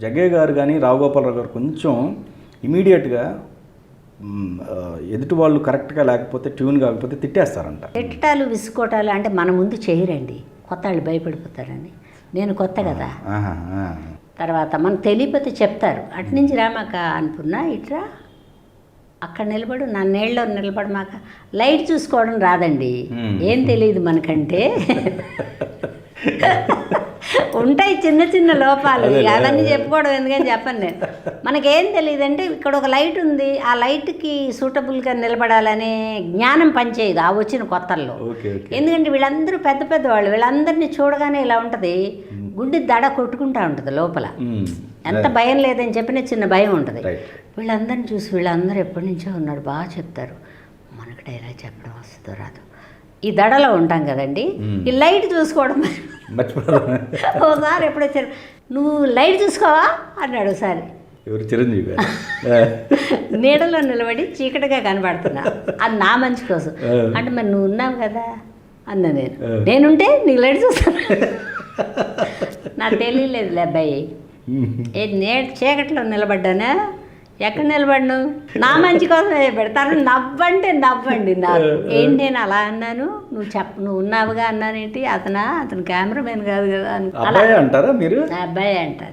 జగ్గయ్య గారు కానీ రావు గోపాలరావు గారు కొంచెం ఇమీడియట్గా ఎదుటి వాళ్ళు కరెక్ట్గా లేకపోతే ట్యూన్ కాకపోతే తిట్టేస్తారంట. తిట్టటాలు విసుకోటాలు అంటే మన ముందు చేయరండి, కొత్త వాళ్ళు భయపడిపోతారని. నేను కొత్త కదా, తర్వాత మనకు తెలియకపోతే చెప్తారు, అటు నుంచి రామాక అనుకున్నా ఇట్రా అక్కడ నిలబడు, నా నీళ్ళలో నిలబడమాక. లైట్ చూసుకోవడం రాదండి, ఏం తెలియదు మనకంటే. ఉంటాయి చిన్న చిన్న లోపాలు, అవన్నీ చెప్పుకోవడం ఎందుకని చెప్పను నేను. మనకేం తెలియదంటే ఇక్కడ ఒక లైట్ ఉంది, ఆ లైట్కి సూటబుల్గా నిలబడాలనే జ్ఞానం పనిచేయదు ఆ వచ్చిన కొత్తల్లో. ఎందుకంటే వీళ్ళందరూ పెద్ద పెద్ద వాళ్ళు, వీళ్ళందరినీ చూడగానే ఇలా ఉంటుంది, గుండె దడ కొట్టుకుంటా ఉంటుంది లోపల. ఎంత భయం లేదని చెప్పిన చిన్న భయం ఉంటుంది. వీళ్ళందరినీ చూసి వీళ్ళందరూ ఎప్పటి నుంచో ఉన్నారు, బాగా చెప్తారు, మనకు డైలాగ్ చెప్పడం వస్తుందో రాదు, ఈ దడలో ఉంటాం కదండి. ఈ లైట్ చూసుకోవడం ఓసారి ఎప్పుడు వచ్చారు, నువ్వు లైట్ చూసుకోవా అన్నాడు ఒకసారి. చిరంజీవి నీడలో నిలబడి చీకటిగా కనబడుతున్నా, అది నా మంచి కోసం అంటే, మరి నువ్వు ఉన్నావు కదా అన్నా. నేనుంటే నీకు లైట్ చూస్తాను. నాకు తెలియలేదులే అబ్బాయి, చీకట్లో నిలబడ్డానా, ఎక్కడ నిలబడ్ను, నా మంచి కోసమే పెడతాను, నవ్వంటే నవ్వండి. నాకు ఏంటి నేను అలా అన్నాను, నువ్వు ఉన్నావుగా అన్నానేంటి, అతను కెమెరామెన్ కాదు కదా అని. అబ్బాయి అంటారా మీరు? అబ్బాయి అంటారు.